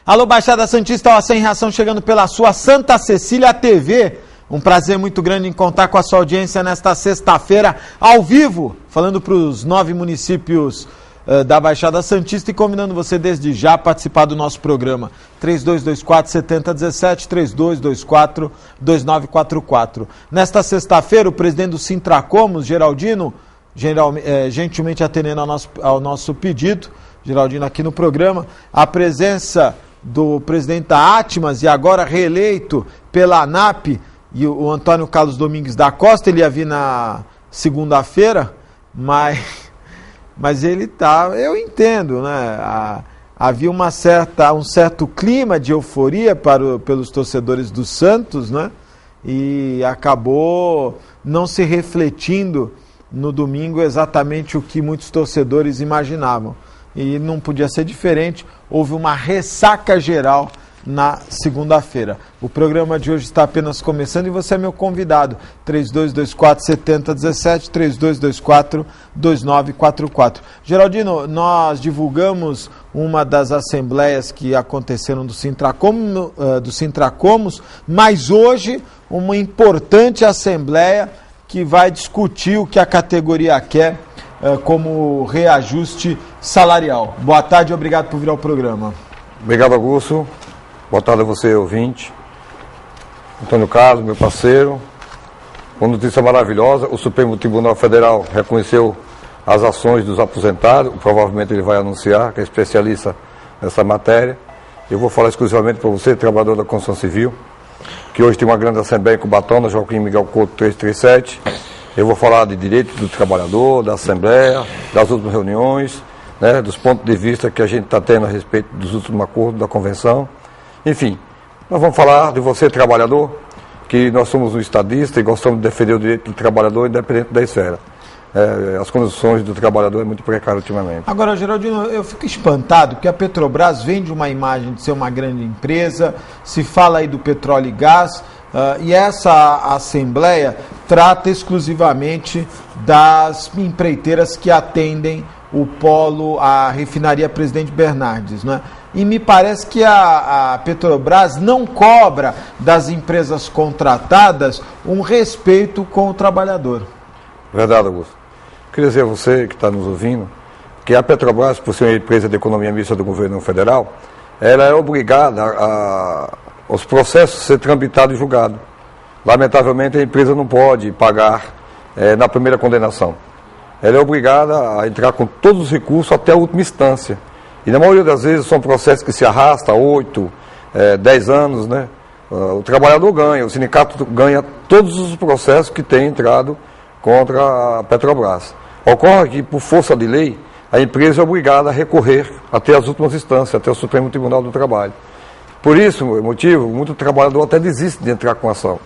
Alô, Baixada Santista, ó, Sem Reação chegando pela sua Santa Cecília TV. Um prazer muito grande em contar com a sua audiência nesta sexta-feira, ao vivo, falando para os 9 municípios da Baixada Santista e convidando você desde já a participar do nosso programa. 3224-7017, 3224-2944. Nesta sexta-feira, o presidente do Sintracomos, Geraldino, gentilmente atendendo ao nosso pedido, Geraldino aqui no programa, a presença do presidente da Atmas e agora reeleito pela ANAP, e o Antônio Carlos Domingues da Costa. Ele ia vir na segunda-feira, mas ele tá, eu entendo, né? Havia um certo clima de euforia pelos torcedores do Santos, né? E acabou não se refletindo no domingo exatamente o que muitos torcedores imaginavam. E não podia ser diferente, houve uma ressaca geral na segunda-feira. O programa de hoje está apenas começando e você é meu convidado. 3224-7017, 3224-2944. Geraldino, nós divulgamos uma das assembleias que aconteceram do Sintracomos, mas hoje uma importante assembleia que vai discutir o que a categoria quer como reajuste salarial. Boa tarde e obrigado por vir ao programa. Obrigado, Augusto. Boa tarde a você, ouvinte. Antônio Carlos, meu parceiro. Uma notícia maravilhosa: o Supremo Tribunal Federal reconheceu as ações dos aposentados. Provavelmente ele vai anunciar, que é especialista nessa matéria. Eu vou falar exclusivamente para você, trabalhador da construção civil, que hoje tem uma grande assembleia em Cubatão, na Joaquim Miguel Couto 337. Eu vou falar de direitos do trabalhador, da Assembleia, das últimas reuniões, né, dos pontos de vista que a gente está tendo a respeito dos últimos acordos da Convenção. Enfim, nós vamos falar de você, trabalhador, que nós somos um estadista e gostamos de defender o direito do trabalhador independente da esfera. As condições do trabalhador é muito precário ultimamente. Agora, Geraldino, eu fico espantado porque a Petrobras vende uma imagem de ser uma grande empresa, se fala aí do petróleo e gás, e essa assembleia trata exclusivamente das empreiteiras que atendem o polo, a refinaria Presidente Bernardes, né? E me parece que a Petrobras não cobra das empresas contratadas um respeito com o trabalhador. Verdade, Augusto. Queria dizer a você que está nos ouvindo que a Petrobras, por ser uma empresa de economia mista do governo federal, ela é obrigada os processos ser tramitados e julgados. Lamentavelmente, a empresa não pode pagar na primeira condenação. Ela é obrigada a entrar com todos os recursos até a última instância. E na maioria das vezes são processos que se arrastam 8, 10 anos, né? O trabalhador ganha, o sindicato ganha todos os processos que tem entrado contra a Petrobras. Ocorre que, por força de lei, a empresa é obrigada a recorrer até as últimas instâncias, até o Supremo Tribunal do Trabalho. Por isso, motivo, muito trabalhador até desiste de entrar com ação.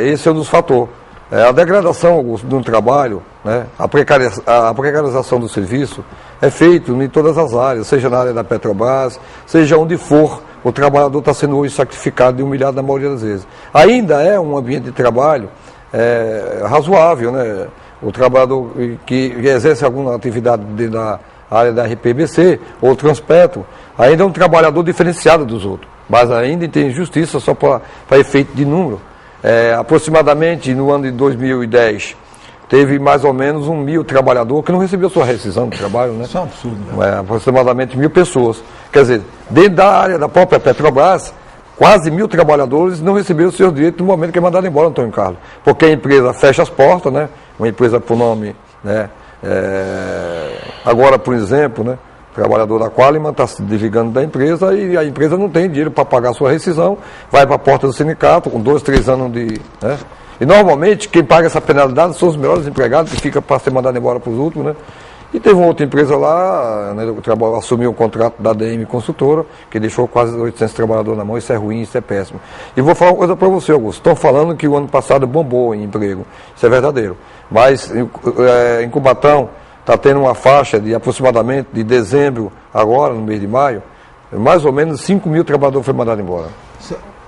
Esse é um dos fatores. A degradação do trabalho, né, a precarização do serviço é feita em todas as áreas, seja na área da Petrobras, seja onde for, o trabalhador está sendo hoje sacrificado e humilhado na maioria das vezes. Ainda é um ambiente de trabalho razoável, né? O trabalhador que exerce alguma atividade da área da RPBC ou Transpetro, ainda é um trabalhador diferenciado dos outros, mas ainda tem injustiça só para efeito de número. Aproximadamente no ano de 2010, teve mais ou menos 1.000 trabalhadores que não recebeu sua rescisão do trabalho, né? Isso é um absurdo, né? Aproximadamente 1.000 pessoas. Quer dizer, dentro da área da própria Petrobras, quase 1.000 trabalhadores não receberam seus direitos no momento que é mandado embora, Antônio Carlos. Porque a empresa fecha as portas, né? Uma empresa por nome, né? Agora, por exemplo, né? O trabalhador da Qualiman está se desligando da empresa e a empresa não tem dinheiro para pagar a sua rescisão, vai para a porta do sindicato com 2, 3 anos de... né? E normalmente quem paga essa penalidade são os melhores empregados que ficam para ser mandado embora para os últimos, né? E teve uma outra empresa lá, né, assumiu o contrato da ADM Consultora, que deixou quase 800 trabalhadores na mão. Isso é ruim, isso é péssimo. E vou falar uma coisa para você, Augusto. Estão falando que o ano passado bombou em emprego. Isso é verdadeiro. Mas em Cubatão está tendo uma faixa de aproximadamente de dezembro, agora no mês de maio, mais ou menos 5.000 trabalhadores foram mandados embora.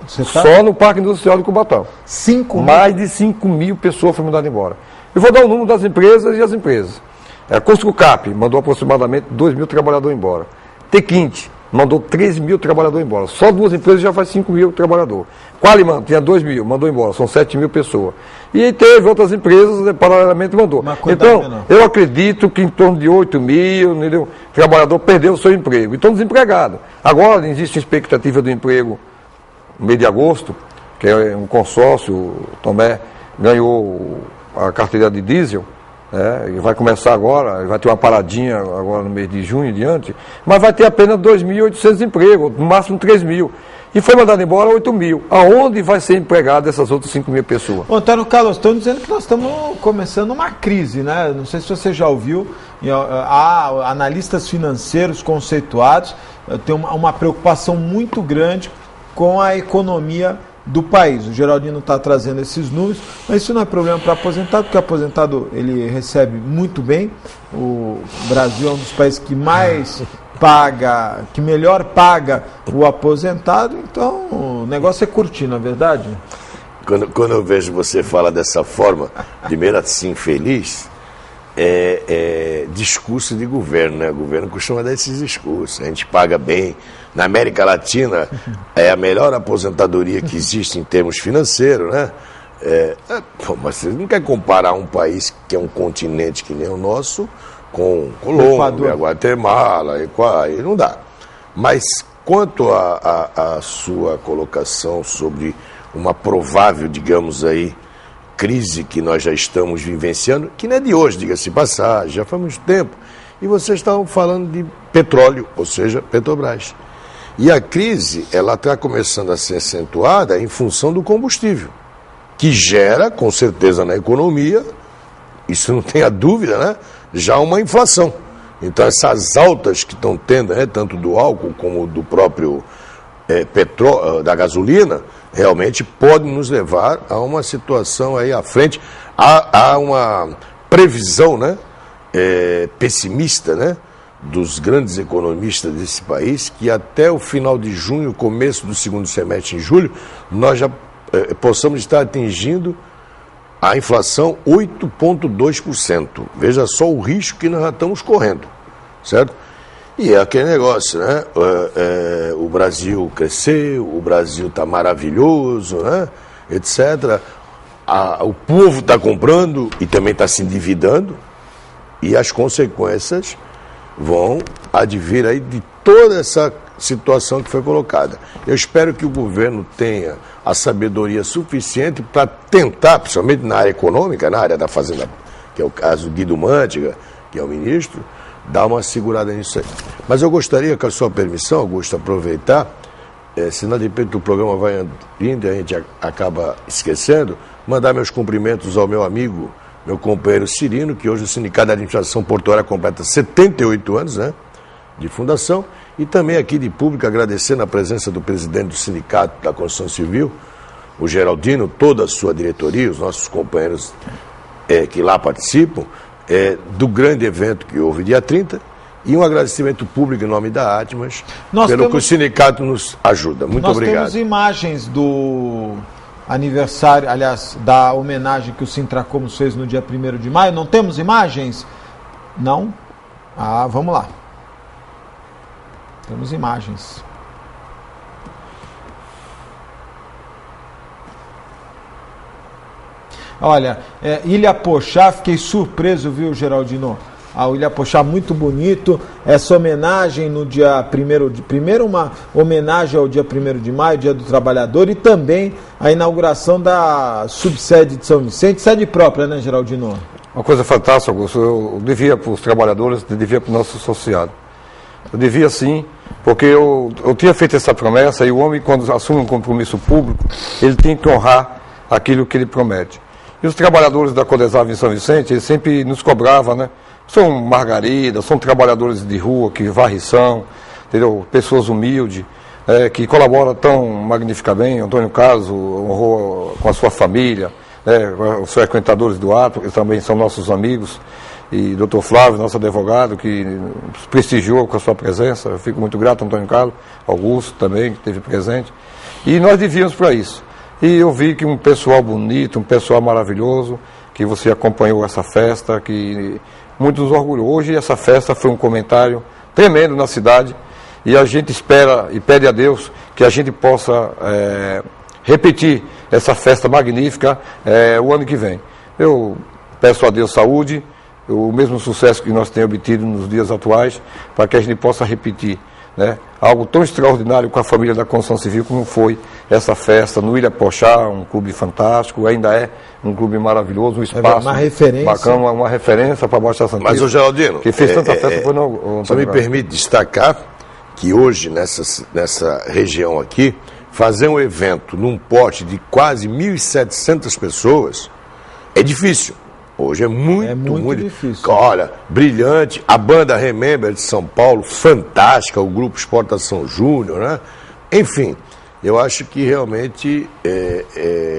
Só no Parque Industrial de Cubatão. 5.000? Mais de 5.000 pessoas foram mandadas embora. Eu vou dar o número das empresas e as empresas. A Construcap mandou aproximadamente 2.000 trabalhadores embora. Tequinte mandou 3 mil trabalhadores embora. Só 2 empresas já faz 5 mil trabalhadores. Qualiman tinha 2 mil, mandou embora, são 7 mil pessoas. E teve outras empresas, paralelamente mandou. Então, eu acredito que em torno de 8 mil, entendeu? O trabalhador perdeu o seu emprego. E estão desempregados. Agora existe expectativa do emprego no mês de agosto, que é um consórcio, o Tomé ganhou a carteira de diesel, e vai começar agora, vai ter uma paradinha agora no mês de junho e diante, mas vai ter apenas 2.800 empregos, no máximo 3 mil. E foi mandado embora 8 mil. Aonde vai ser empregado essas outras 5 mil pessoas? Antônio Carlos, estão dizendo que nós estamos começando uma crise, né? Não sei se você já ouviu, há analistas financeiros conceituados, tem uma preocupação muito grande com a economia do país. O Geraldino está trazendo esses números, mas isso não é problema para aposentado, porque o aposentado ele recebe muito bem. O Brasil é um dos países que mais paga, que melhor paga o aposentado, então o negócio é curtir, não é verdade? Quando eu vejo você falar dessa forma, primeiro assim, feliz, é discurso de governo, né? O governo costuma dar esses discursos, a gente paga bem. Na América Latina é a melhor aposentadoria que existe em termos financeiros, né? Mas você não quer comparar um país que é um continente que nem o nosso com Colômbia, Guatemala, aí não dá. Mas quanto à sua colocação sobre uma provável, digamos aí, crise que nós já estamos vivenciando, que não é de hoje, diga-se passagem, já faz muito tempo, e vocês estavam falando de petróleo, ou seja, Petrobras. E a crise, ela está começando a ser acentuada em função do combustível, que gera, com certeza, na economia, isso não tenha dúvida, né? Já uma inflação. Então, essas altas que estão tendo, né, tanto do álcool como do próprio petróleo, da gasolina, realmente podem nos levar a uma situação aí à frente, a uma previsão, né, pessimista, né, dos grandes economistas desse país, que até o final de junho, começo do segundo semestre, em julho, nós já possamos estar atingindo a inflação 8,2%. Veja só o risco que nós já estamos correndo, certo? E é aquele negócio, né? O Brasil cresceu, o Brasil está maravilhoso, né? Etc. O povo está comprando e também está se endividando, e as consequências vão advir aí de toda essa situação que foi colocada. Eu espero que o governo tenha a sabedoria suficiente para tentar, principalmente na área econômica, na área da Fazenda, que é o caso do Guido Mantega, que é o ministro, dar uma segurada nisso aí. Mas eu gostaria, com a sua permissão, Augusto, aproveitar, senão de repente o programa vai indo e a gente acaba esquecendo, mandar meus cumprimentos ao meu amigo, meu companheiro Cirino, que hoje o Sindicato da Administração Portuária completa 78 anos, né, de fundação, e também aqui de público agradecendo a presença do presidente do Sindicato da Construção Civil, o Geraldino, toda a sua diretoria, os nossos companheiros que lá participam, do grande evento que houve dia 30, e um agradecimento público em nome da Atmas, que o sindicato nos ajuda. Muito obrigado. Nós temos imagens do aniversário, aliás, da homenagem que o Sintracomos fez no dia 1º de maio. Não temos imagens? Não? Vamos lá. Temos imagens. Olha, Ilha Pochá, fiquei surpreso, viu, Geraldino? A Ilha Pochá, muito bonito. Essa homenagem no dia 1º de... Primeiro uma homenagem ao dia 1º de maio, Dia do Trabalhador, e também a inauguração da subsede de São Vicente, sede própria, né, Geraldino? Uma coisa fantástica, Augusto. Eu devia para os trabalhadores, eu devia para o nosso associado. Eu devia sim, porque eu tinha feito essa promessa, e o homem, quando assume um compromisso público, ele tem que honrar aquilo que ele promete. E os trabalhadores da Codesave em São Vicente, eles sempre nos cobravam, né? São margaridas, são trabalhadores de rua que varrição, entendeu? Pessoas humildes, que colaboram tão magnificamente. Antônio Carlos honrou com a sua família, os frequentadores do ato, que também são nossos amigos, e Dr. Flávio, nosso advogado, que nos prestigiou com a sua presença. Eu fico muito grato, Antônio Carlos, Augusto também, que esteve presente. E nós devíamos para isso. E eu vi que um pessoal bonito, um pessoal maravilhoso, que você acompanhou essa festa, que muito nos orgulhou. Hoje essa festa foi um comentário tremendo na cidade, E a gente espera e pede a Deus que a gente possa repetir essa festa magnífica o ano que vem. Eu peço a Deus saúde, o mesmo sucesso que nós temos obtido nos dias atuais, para que a gente possa repetir, né, algo tão extraordinário com a família da Construção Civil como foi essa festa no Ilha Pochá, um clube fantástico, ainda é um clube maravilhoso, um espaço uma referência. bacana, uma referência para a Baixada Santista. Mas, ô Geraldino, que fez tanta festa foi no só me permite destacar que hoje, nessa região aqui, fazer um evento num pote de quase 1.700 pessoas é difícil. Hoje é muito difícil. Olha, brilhante. A banda Remember de São Paulo, fantástica. O grupo Exportação Júnior, né? Enfim, eu acho que realmente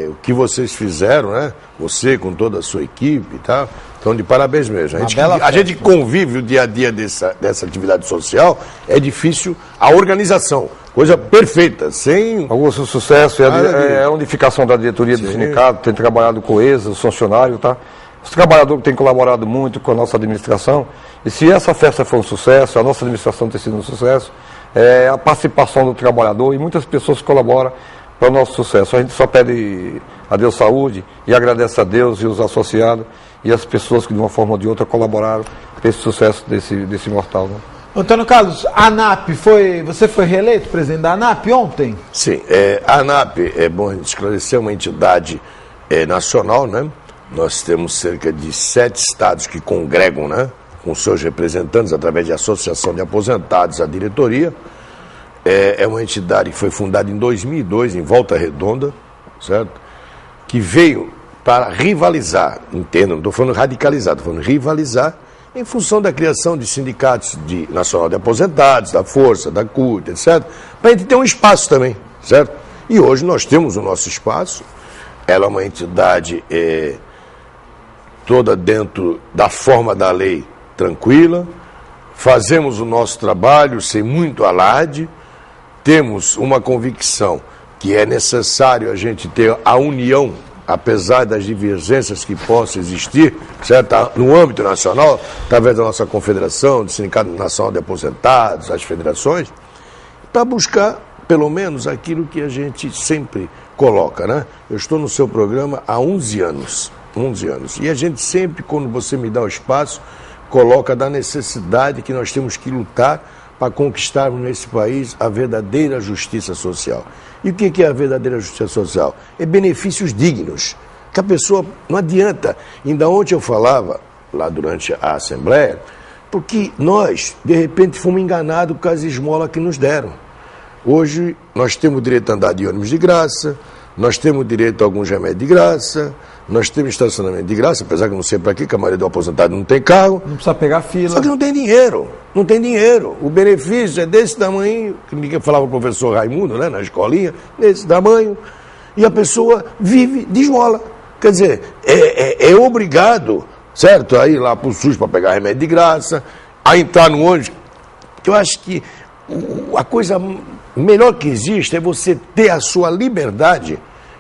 o que vocês fizeram, né? Você com toda a sua equipe, tá? Então, de parabéns mesmo. A gente convive o dia a dia dessa atividade social, é difícil a organização. Coisa perfeita, sem... Augusto, sucesso, a unificação da diretoria do sindicato, tem trabalhado coesa, os funcionários, tá? Os trabalhadores têm colaborado muito com a nossa administração, e se essa festa for um sucesso, a nossa administração tem sido um sucesso, a participação do trabalhador e muitas pessoas colaboram para o nosso sucesso. A gente só pede a Deus saúde e agradece a Deus e os associados e as pessoas que de uma forma ou de outra colaboraram para esse sucesso desse mortal, né? Antônio Carlos, a ANAP, você foi reeleito presidente da ANAP ontem? Sim, a ANAP, é bom a gente esclarecer, é uma entidade nacional, né? Nós temos cerca de 7 estados que congregam, né, com seus representantes através de associação de aposentados à diretoria. É uma entidade que foi fundada em 2002 em Volta Redonda, certo? Que veio para rivalizar, entenda, não estou falando radicalizar, estou falando rivalizar em função da criação de sindicatos nacional de aposentados, da Força, da CUT, etc., para a gente ter um espaço também, certo? E hoje nós temos o nosso espaço. Ela é uma entidade toda dentro da forma da lei, tranquila, fazemos o nosso trabalho sem muito alarde, temos uma convicção que é necessário a gente ter a união, apesar das divergências que possam existir, certo? No âmbito nacional, através da nossa confederação, do Sindicato Nacional de Aposentados, as federações, para buscar, pelo menos, aquilo que a gente sempre coloca, né? Eu estou no seu programa há 11 anos. E a gente sempre, quando você me dá o espaço, coloca da necessidade que nós temos que lutar para conquistarmos nesse país a verdadeira justiça social. E o que é a verdadeira justiça social? É benefícios dignos. Que a pessoa, não adianta. Ainda ontem eu falava, lá durante a Assembleia, porque nós, de repente, fomos enganados com as esmolas que nos deram. Hoje, nós temos direito a andar de ônibus de graça, nós temos direito a alguns remédios de graça, nós temos estacionamento de graça, apesar que eu não sei para quê, que a maioria do aposentado não tem carro. Não precisa pegar fila. Só que não tem dinheiro. O benefício é desse tamanho, que ninguém falava o professor Raimundo, né, na escolinha, desse tamanho, e a pessoa vive de esmola. Quer dizer, é obrigado, certo, a ir lá para o SUS para pegar remédio de graça, a entrar no ônibus. Eu acho que a coisa melhor que existe é você ter a sua liberdade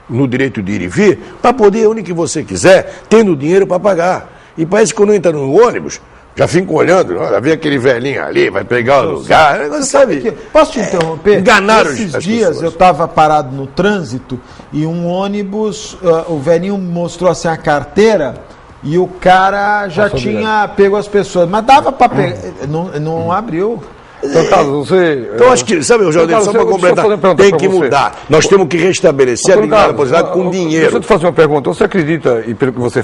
no direito de ir e vir, para poder, onde que você quiser, tendo dinheiro para pagar. E parece que quando entra no ônibus, já fico olhando, já vê aquele velhinho ali, vai pegar o lugar, você sabe. Posso te interromper? Enganaram Esses dias pessoas. Eu estava parado no trânsito e um ônibus, o velhinho mostrou assim a carteira e o cara já tinha pego as pessoas, mas dava para pegar, não abriu. Então, Carlos, você... Então, acho que, sabe, Jornal, só para completar, tem que mudar. Nós temos que restabelecer a dignidade aposentada com dinheiro. Deixa eu te fazer uma pergunta. Você acredita, e pelo que você